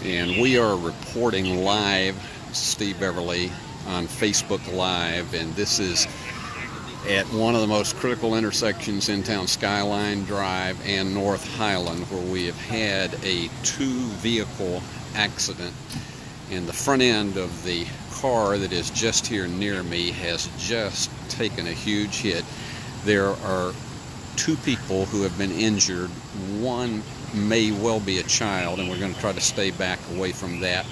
And we are reporting live, Steve Beverly, on Facebook Live, and this is at one of the most critical intersections in town, Skyline Drive and North Highland, where we have had a two-vehicle accident. And the front end of the car that is just here near me has just taken a huge hit. There are two people who have been injured. One may well be a child, and we're going to try to stay back away from that.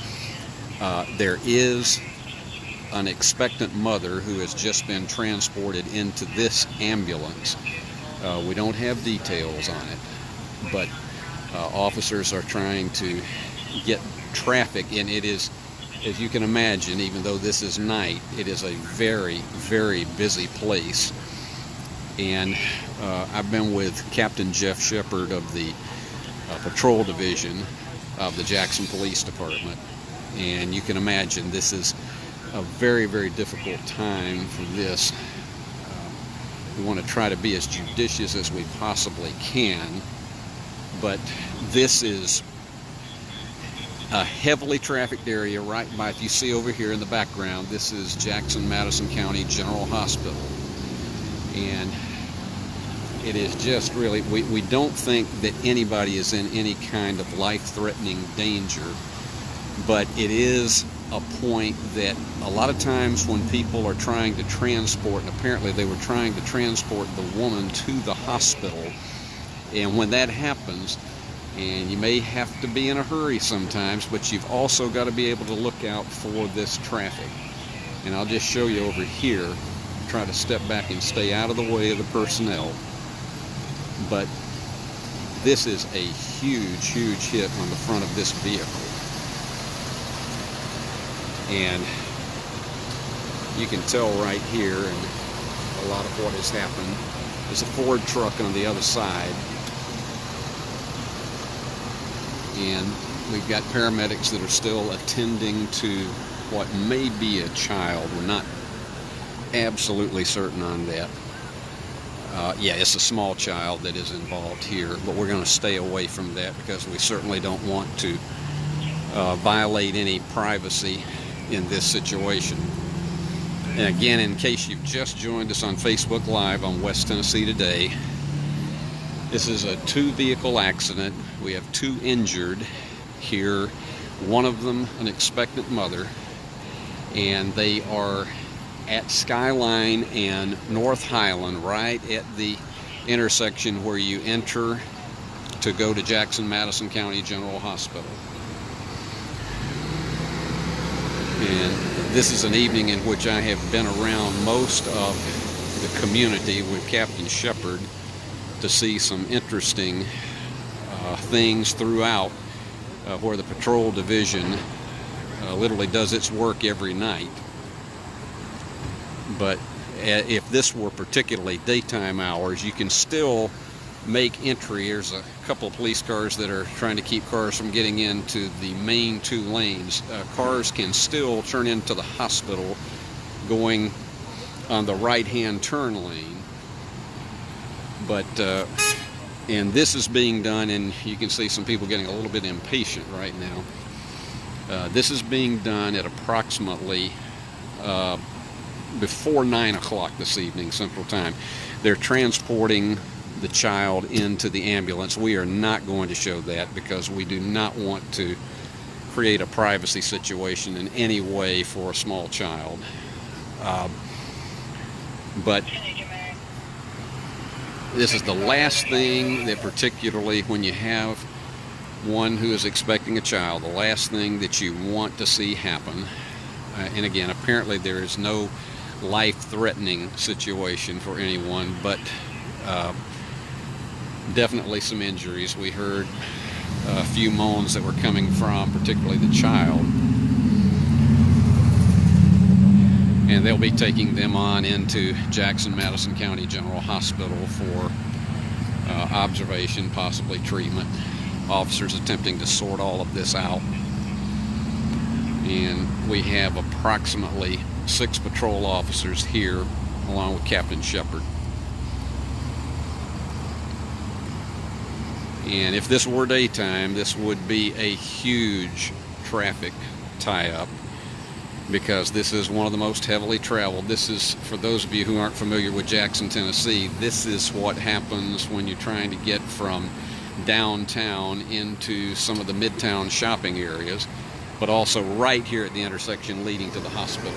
There is an expectant mother who has just been transported into this ambulance. We don't have details on it, but officers are trying to get traffic, and it is, as you can imagine, even though this is night, it is a very, very busy place. And I've been with Captain Jeff Shepard of the Patrol Division of the Jackson Police Department, and you can imagine this is a very, very difficult time for this. We want to try to be as judicious as we possibly can, but this is a heavily trafficked area right by, if you see over here in the background, this is Jackson-Madison County General Hospital. And it is just really, we don't think that anybody is in any kind of life-threatening danger, but it is a point that a lot of times when people are trying to transport, and apparently they were trying to transport the woman to the hospital, and when that happens, and you may have to be in a hurry sometimes, but you've also got to be able to look out for this traffic. And I'll just show you over here, try to step back and stay out of the way of the personnel. But this is a huge, huge hit on the front of this vehicle. And you can tell right here, and a lot of what has happened, there's a Ford truck on the other side. And we've got paramedics that are still attending to what may be a child. We're not absolutely certain on that. Yeah, it's a small child that is involved here, but we're going to stay away from that because we certainly don't want to violate any privacy in this situation. And again, in case you've just joined us on Facebook Live on West Tennessee Today, this is a two-vehicle accident. We have two injured here, one of them an expectant mother, and they are at Skyline and North Highland, right at the intersection where you enter to go to Jackson-Madison County General Hospital. And this is an evening in which I have been around most of the community with Captain Shepard to see some interesting things throughout where the Patrol Division literally does its work every night. But if this were particularly daytime hours, you can still make entry. There's a couple of police cars that are trying to keep cars from getting into the main two lanes. Cars can still turn into the hospital going on the right-hand turn lane. But, and this is being done, and you can see some people getting a little bit impatient right now. This is being done at approximately before 9 o'clock this evening, Central Time. They're transporting the child into the ambulance. We are not going to show that because we do not want to create a privacy situation in any way for a small child. But this is the last thing that, particularly when you have one who is expecting a child, the last thing that you want to see happen. And again, apparently there is no life-threatening situation for anyone, but definitely some injuries. We heard a few moans that were coming from particularly the child, and they'll be taking them on into Jackson-Madison County General Hospital for observation, possibly treatment. Officers attempting to sort all of this out, and we have approximately 6 patrol officers here along with Captain Shepard. And if this were daytime, this would be a huge traffic tie-up, because this is one of the most heavily traveled. This is, for those of you who aren't familiar with Jackson, Tennessee, this is what happens when you're trying to get from downtown into some of the midtown shopping areas, but also right here at the intersection leading to the hospital.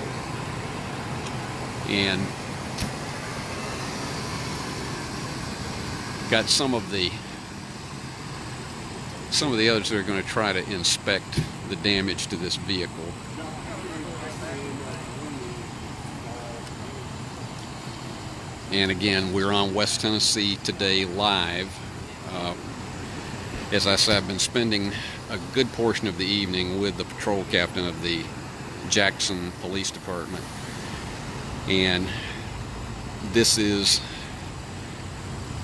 And got some of the others that are going to try to inspect the damage to this vehicle. And again, we're on West Tennessee Today Live. As I said, I've been spending a good portion of the evening with the patrol captain of the Jackson Police Department. And this is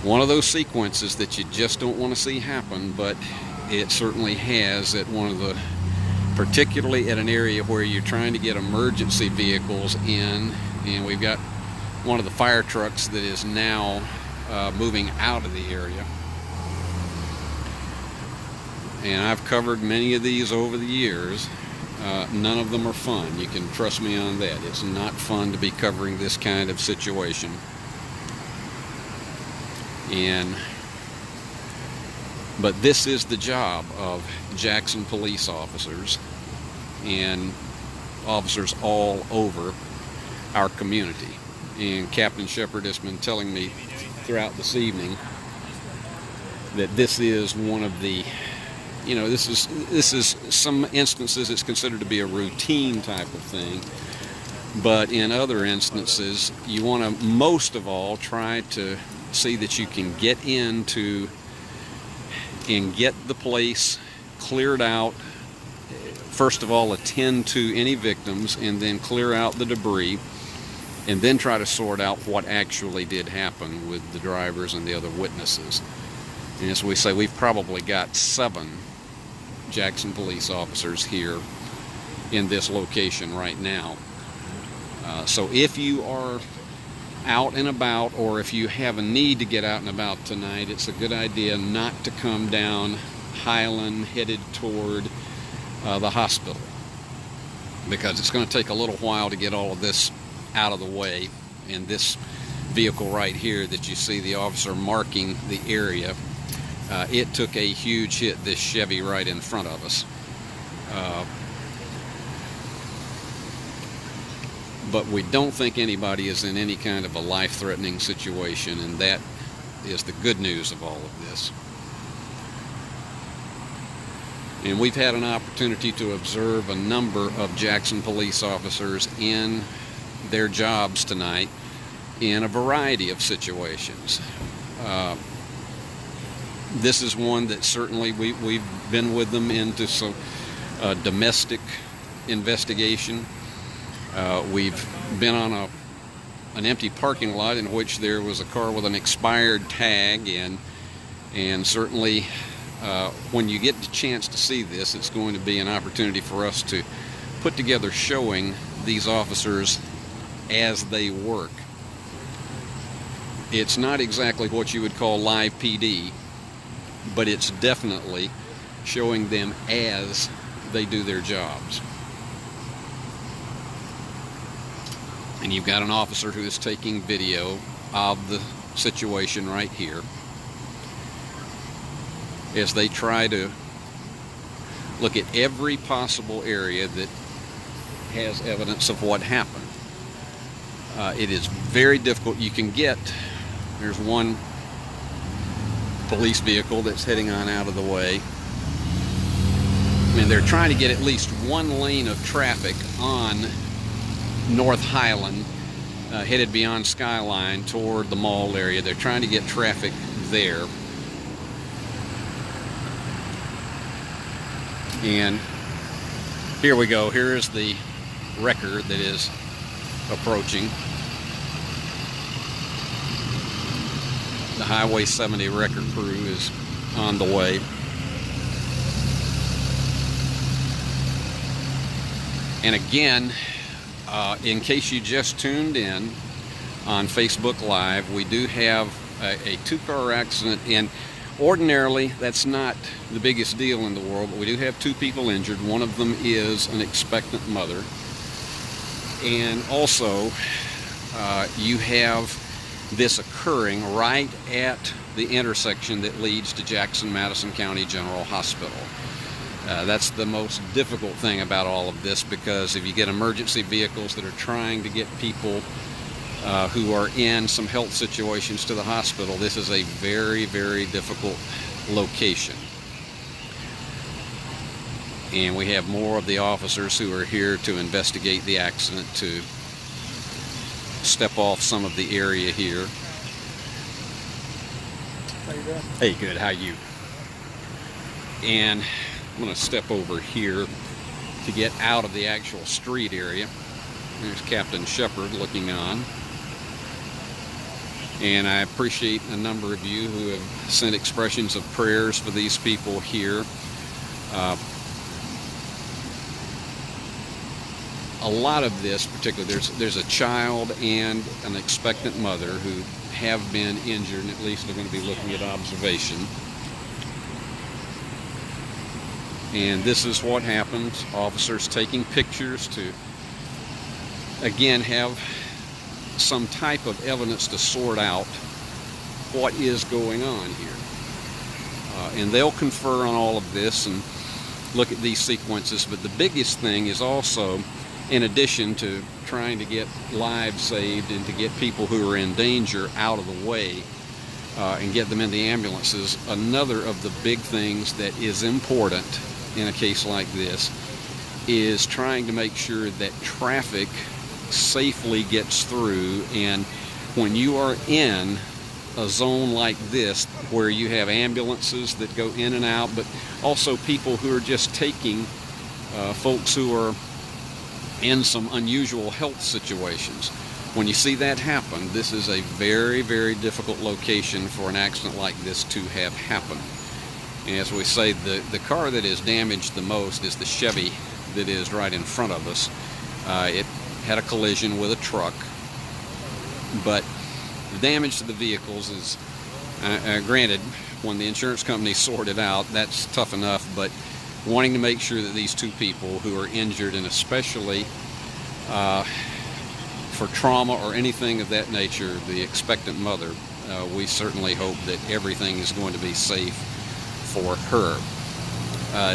one of those sequences that you just don't want to see happen, but it certainly has at one of the, particularly at an area where you're trying to get emergency vehicles in, and we've got one of the fire trucks that is now moving out of the area. And I've covered many of these over the years. None of them are fun. You can trust me on that. It's not fun to be covering this kind of situation. But this is the job of Jackson police officers and officers all over our community. And Captain Shepard has been telling me throughout this evening that this is one of the, this is some instances it's considered to be a routine type of thing, but in other instances you want to most of all try to see that you can get into and get the place cleared out. First of all, attend to any victims, and then clear out the debris, and then try to sort out what actually did happen with the drivers and the other witnesses. And as we say, we've probably got 7 Jackson police officers here in this location right now. So if you are out and about, or if you have a need to get out and about tonight, it's a good idea not to come down Highland headed toward the hospital, because it's going to take a little while to get all of this out of the way. And this vehicle right here that you see the officer marking the area, it took a huge hit, this Chevy right in front of us. But we don't think anybody is in any kind of a life-threatening situation, and that is the good news of all of this. And we've had an opportunity to observe a number of Jackson police officers in their jobs tonight in a variety of situations. This is one that certainly we've been with them into some domestic investigation. We've been on an empty parking lot in which there was a car with an expired tag, and certainly when you get the chance to see this, it's going to be an opportunity for us to put together showing these officers as they work. It's not exactly what you would call live PD, but it's definitely showing them as they do their jobs. And you've got an officer who is taking video of the situation right here as they try to look at every possible area that has evidence of what happened. It is very difficult. You can get, there's one police vehicle that's heading on out of the way. I mean, they're trying to get at least one lane of traffic on North Highland, headed beyond Skyline toward the mall area. They're trying to get traffic there. And here we go. Here is the wrecker that is approaching. The Highway 70 wrecker crew is on the way. And again, in case you just tuned in on Facebook Live, we do have a 2-car accident, and Ordinarily, that's not the biggest deal in the world, but we do have 2 people injured. One of them is an expectant mother. And also, you have this occurring right at the intersection that leads to Jackson-Madison County General Hospital. That's the most difficult thing about all of this, because if you get emergency vehicles that are trying to get people who are in some health situations to the hospital, this is a very, very difficult location. And we have more of the officers who are here to investigate the accident, to step off some of the area here. How you doing? Hey, good. How you? And I'm going to step over here to get out of the actual street area. There's Captain Shepard looking on. And I appreciate a number of you who have sent expressions of prayers for these people here. A lot of this, particularly, there's a child and an expectant mother who have been injured, and at least they're going to be looking at observation. And this is what happens. Officers taking pictures to, again, have some type of evidence to sort out what is going on here. And they'll confer on all of this and look at these sequences. But the biggest thing is also, in addition to trying to get lives saved and to get people who are in danger out of the way and get them in the ambulances, another of the big things that is important in a case like this is trying to make sure that traffic safely gets through. And when you are in a zone like this, where you have ambulances that go in and out, but also people who are just taking folks who are in some unusual health situations, when you see that happen, this is a very, very difficult location for an accident like this to have happened. And as we say, the car that is damaged the most is the Chevy that is right in front of us. It had a collision with a truck, but the damage to the vehicles is, granted, when the insurance company sort it out, that's tough enough, but wanting to make sure that these 2 people who are injured, and especially for trauma or anything of that nature, the expectant mother, we certainly hope that everything is going to be safe for her.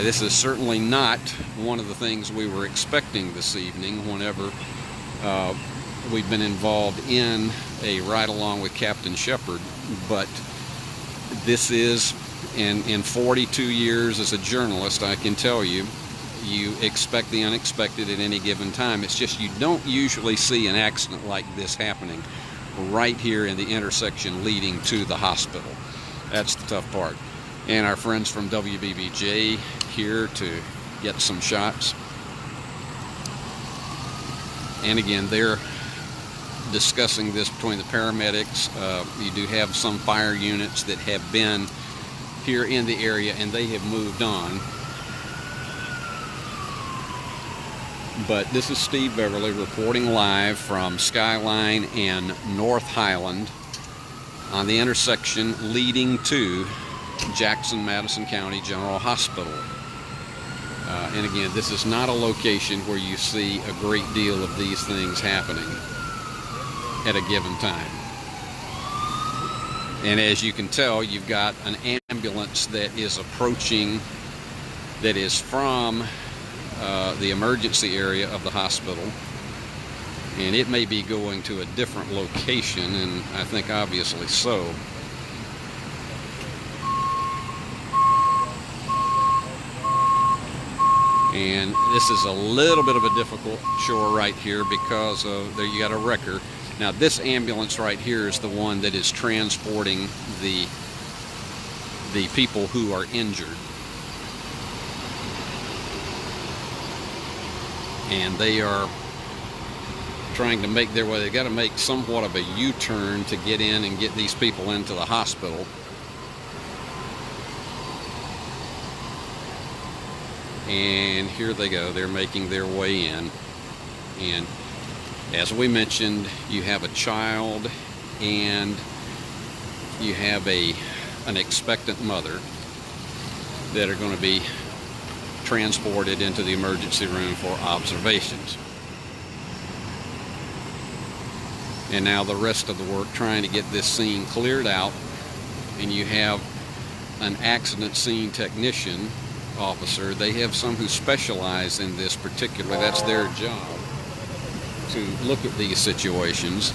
This is certainly not one of the things we were expecting this evening whenever we've been involved in a ride-along with Captain Shepard, but this is, in 42 years as a journalist, I can tell you, you expect the unexpected at any given time. It's just you don't usually see an accident like this happening right here in the intersection leading to the hospital. That's the tough part. And our friends from WBBJ here to get some shots. And again, they're discussing this between the paramedics. You do have some fire units that have been here in the area, and they have moved on. But this is Steve Beverly reporting live from Skyline and North Highland on the intersection leading to Jackson-Madison County General Hospital. And again, this is not a location where you see a great deal of these things happening at a given time. And as you can tell, you've got an ambulance that is approaching, that is from the emergency area of the hospital, and it may be going to a different location, and I think obviously so. And this is a little bit of a difficult shore right here because of, there you got a wrecker. Now this ambulance right here is the one that is transporting the people who are injured. And they are trying to make their way. They've got to make somewhat of a U-turn to get in and get these people into the hospital. And here they go. They're making their way in. And as we mentioned, you have a child and you have a an expectant mother that are going to be transported into the emergency room for observations. And now the rest of the work trying to get this scene cleared out, and you have an accident scene technician officer. They have some who specialize in this particularly. That's their job, to look at these situations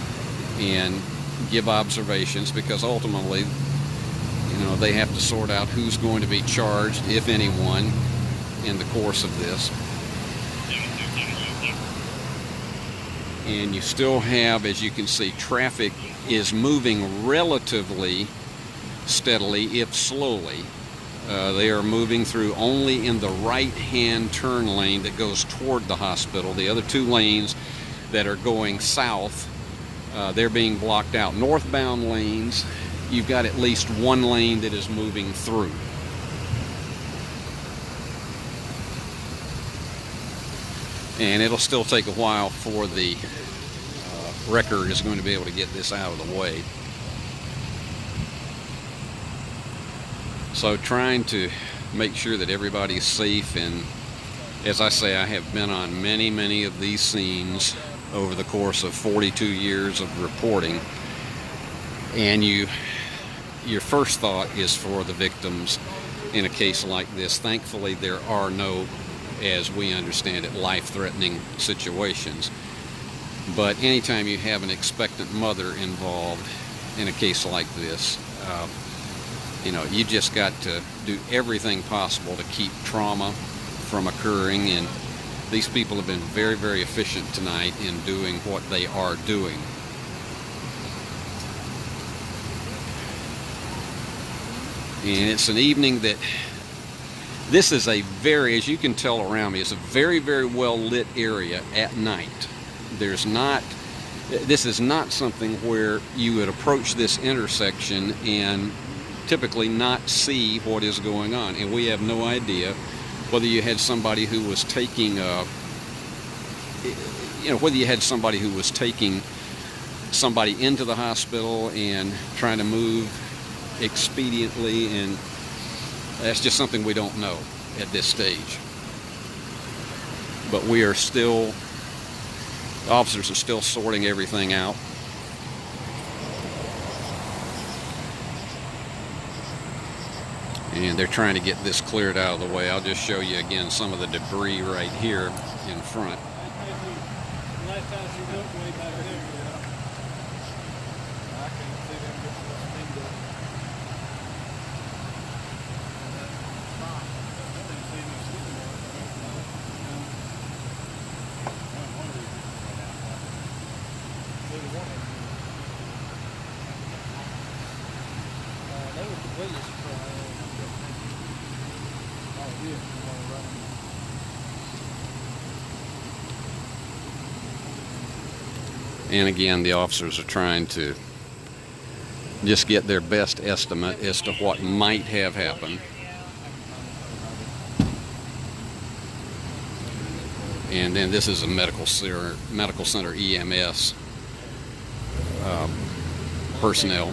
and give observations, because ultimately, you know, they have to sort out who's going to be charged, if anyone, in the course of this. And you still have, as you can see, traffic is moving relatively steadily, if slowly. They are moving through only in the right-hand turn lane that goes toward the hospital. The other two lanes that are going south, they're being blocked out. Northbound lanes, you've got at least one lane that is moving through. And it'll still take a while for the wrecker is going to be able to get this out of the way. So trying to make sure that everybody's safe, and as I say, I have been on many of these scenes over the course of 42 years of reporting, and your first thought is for the victims in a case like this. Thankfully, there are no, as we understand it, life-threatening situations. But anytime you have an expectant mother involved in a case like this, you know, you just got to do everything possible to keep trauma from occurring. And these people have been very efficient tonight in doing what they are doing. And it's an evening that, this is a very, as you can tell around me, it's a very well lit area at night. There's not, this is not something where you would approach this intersection and typically not see what is going on. And we have no idea whether you had somebody who was taking whether you had somebody who was taking somebody into the hospital and trying to move expediently, and that's just something we don't know at this stage. But we are still, the officers are still sorting everything out. And they're trying to get this cleared out of the way. I'll just show you again some of the debris right here in front. And again, the officers are trying to just get their best estimate as to what might have happened. And then this is a medical center EMS personnel.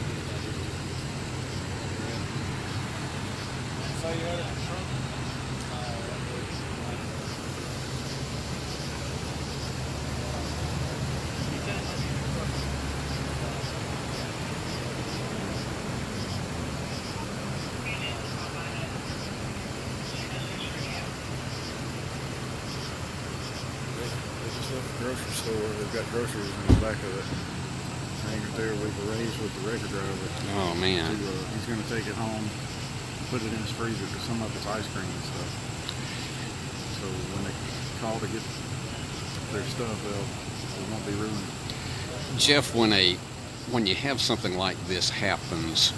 Grocery store. They've got groceries in the back of the hangar there. We've arranged with the wrecker driver. Oh man! He's going to take it home, put it in his freezer, because some of it's ice cream and stuff. So when they call to get their stuff, it won't be ruined. Jeff, when you have something like this happens,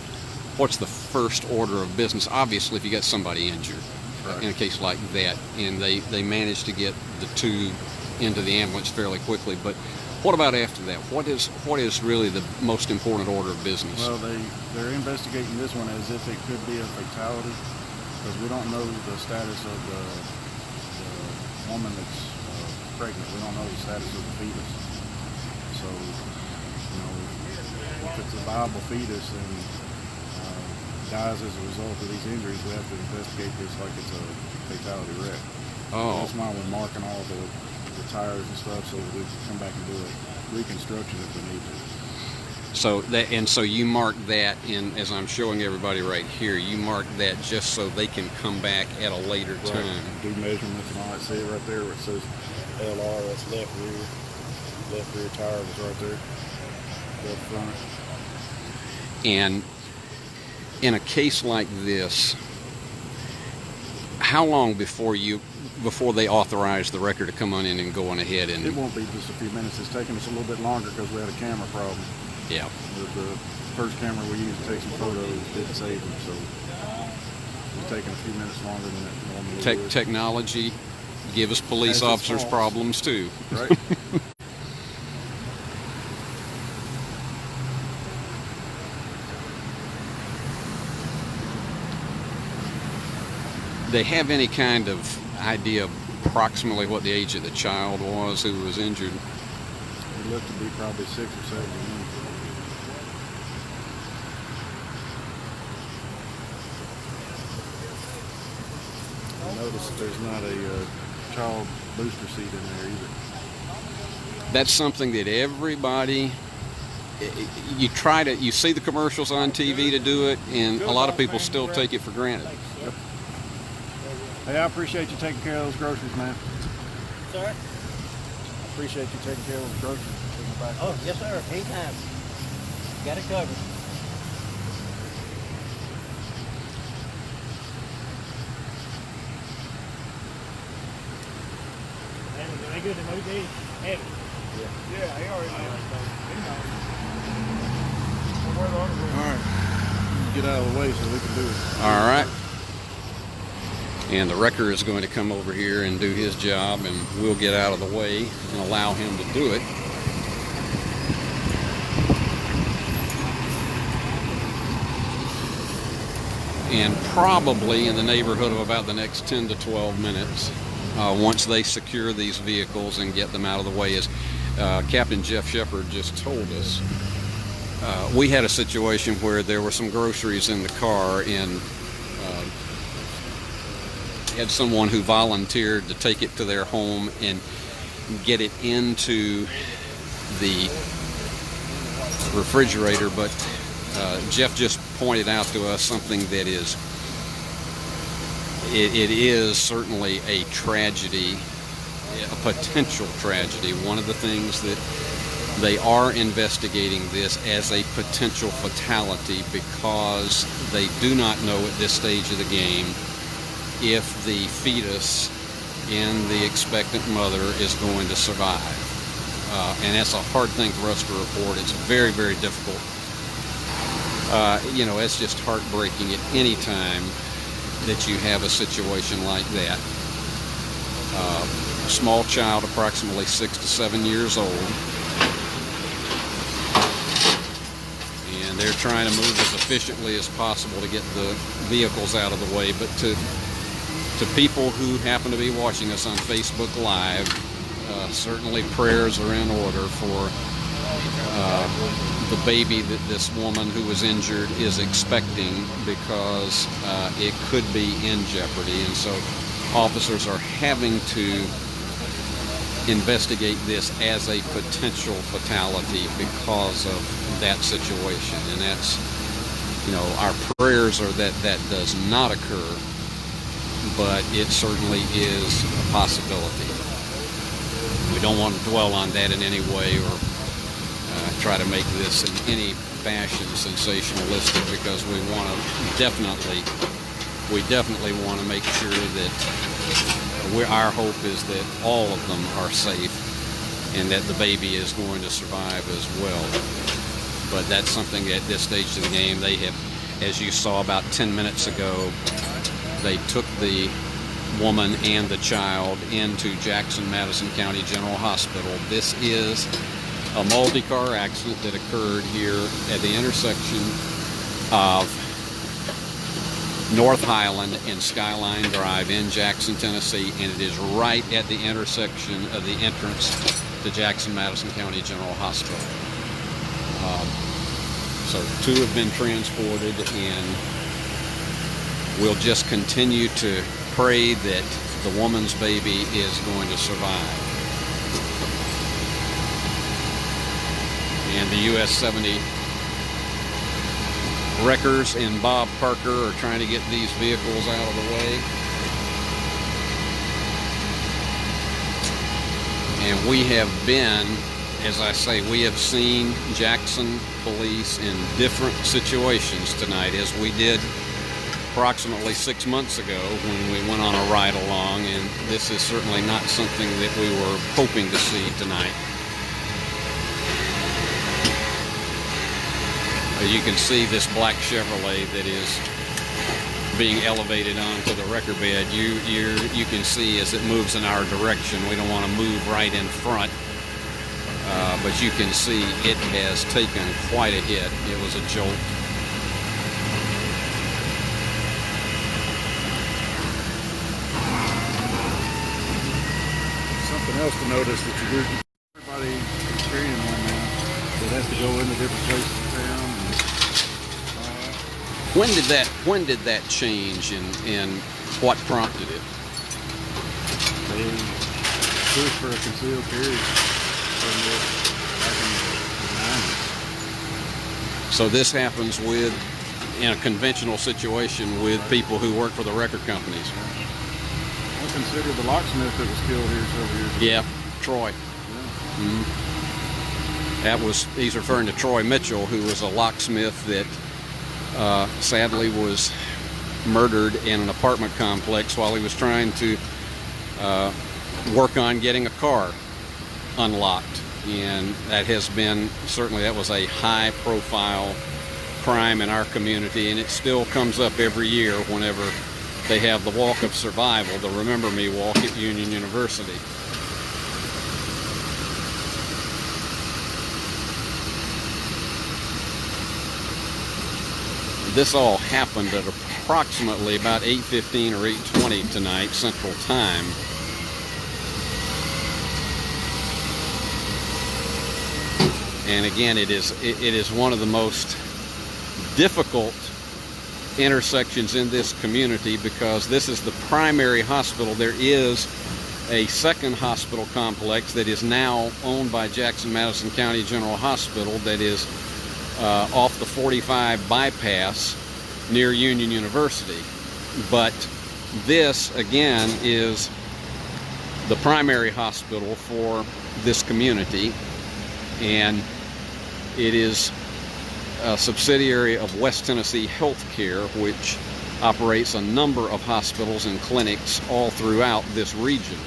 what's the first order of business? Obviously, if you got somebody injured, right, in a case like that, and they manage to get the two into the ambulance fairly quickly, but what about after that? What is really the most important order of business? Well, they're investigating this one as if it could be a fatality, because we don't know the status of the woman that's pregnant. We don't know the status of the fetus. So, you know, if it's a viable fetus, then dies as a result of these injuries, we have to investigate this like it's a fatality wreck. Oh. That's why we're marking all the tires and stuff so that we can come back and do a reconstruction if we need to. So you mark that in, as I'm showing everybody right here, you mark that just so they can come back at a later time. Do measurements and all that. See it right there where it says LR, that's left rear tire was right there, left front. And in a case like this, how long before they authorize the wrecker to come on in and go on ahead and... It won't be just a few minutes. It's taking us a little bit longer because we had a camera problem. Yeah. The first camera we used to take some photos didn't save them, so it's taking a few minutes longer than it normally would. Technology gives police officers problems too. Right. They have any kind of idea of approximately what the age of the child was who was injured? It looked to be probably 6 or 7 years. Notice that there's not a child booster seat in there either. That's something that everybody, you see the commercials on TV to do it, and a lot of people still take it for granted. Yep. Hey, I appreciate you taking care of those groceries, man. Sir? I appreciate you taking care of those groceries. Oh, yes, sir. Anytime. Got it covered. They good to move these? Heavy. Yeah, he already knows. All right. Get out of the way so we can do it. All right. And the wrecker is going to come over here and do his job, and we'll get out of the way and allow him to do it. And probably in the neighborhood of about the next 10 to 12 minutes, once they secure these vehicles and get them out of the way, as Captain Jeff Shepard just told us, we had a situation where there were some groceries in the car, and had someone who volunteered to take it to their home and get it into the refrigerator, but Jeff just pointed out to us something that is, it is certainly a tragedy, a potential tragedy. One of the things that they are investigating this as a potential fatality because they do not know at this stage of the game if the fetus in the expectant mother is going to survive. And that's a hard thing for us to report. It's very, very difficult. You know, it's just heartbreaking at any time that you have a situation like that. A small child, approximately 6 to 7 years old, and they're trying to move as efficiently as possible to get the vehicles out of the way. But to people who happen to be watching us on Facebook Live, certainly prayers are in order for the baby that this woman who was injured is expecting, because it could be in jeopardy. And so officers are having to investigate this as a potential fatality because of that situation. And that's, you know, our prayers are that that does not occur, but it certainly is a possibility. We don't want to dwell on that in any way or try to make this in any fashion sensationalistic, because we want to definitely want to make sure that our hope is that all of them are safe and that the baby is going to survive as well. But that's something at this stage of the game, they have, as you saw about 10 minutes ago, they took the woman and the child into Jackson-Madison County General Hospital. This is a multi-car accident that occurred here at the intersection of North Highland and Skyline Drive in Jackson, Tennessee, and it is right at the intersection of the entrance to Jackson-Madison County General Hospital. So 2 have been transported, and we'll just continue to pray that the woman's baby is going to survive. And the US 70 wreckers and Bob Parker are trying to get these vehicles out of the way. And we have been, as I say, we have seen Jackson police in different situations tonight, as we did approximately 6 months ago when we went on a ride along, and this is certainly not something that we were hoping to see tonight. You can see this black Chevrolet that is being elevated onto the wrecker bed. You can see as it moves in our direction. We don't want to move right in front, but you can see it has taken quite a hit. It was a jolt. Something else to notice that everybody experiencing one now that has to go into different places in town. When did that change, and what prompted it? They pushed for a concealed carry permit back in the 90s. So this happens in a conventional situation with people who work for the record companies. I consider the locksmith that was killed here several years ago. Yeah, Troy. Yeah. He's referring to Troy Mitchell, who was a locksmith that sadly was murdered in an apartment complex while he was trying to work on getting a car unlocked. And that has been, certainly that was a high profile crime in our community, and it still comes up every year whenever they have the Walk of Survival, the Remember Me Walk at Union University. This all happened at approximately about 8:15 or 8:20 tonight, Central Time. And again, it is one of the most difficult intersections in this community because this is the primary hospital. There is a second hospital complex that is now owned by Jackson-Madison County General Hospital that is off the 45 bypass near Union University. But this, again, is the primary hospital for this community, and it is a subsidiary of West Tennessee Healthcare, which operates a number of hospitals and clinics all throughout this region.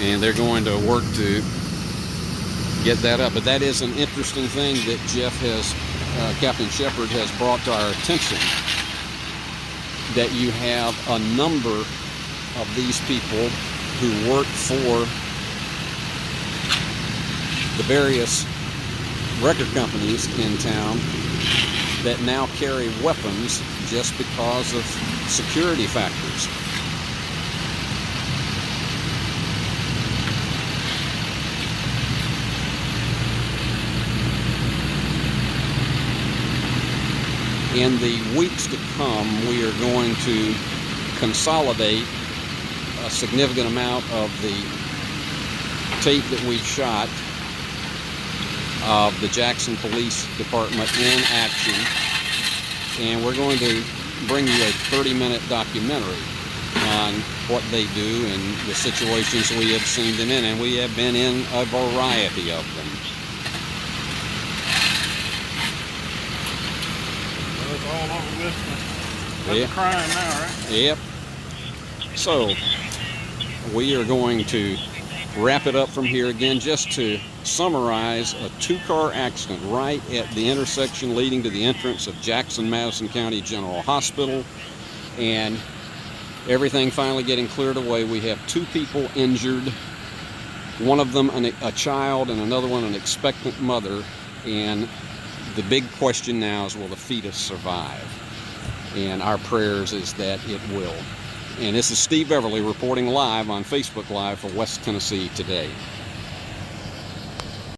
And they're going to work to get that up. But that is an interesting thing that Captain Shepard has brought to our attention, that you have a number of these people who work for the various record companies in town that now carry weapons just because of security factors. In the weeks to come, we are going to consolidate a significant amount of the tape that we've shot of the Jackson Police Department in action, and we're going to bring you a 30-minute documentary on what they do and the situations we have seen them in, and we have been in a variety of them. Well, it's all over with the crime now, right? Yep. So we are going to wrap it up from here. Again, just to summarize, a two-car accident right at the intersection leading to the entrance of Jackson-Madison County General Hospital, and everything finally getting cleared away. We have 2 people injured, one of them a child and another one an expectant mother, and the big question now is, will the fetus survive? And our prayers is that it will. And this is Steve Beverly reporting live on Facebook Live for West Tennessee Today.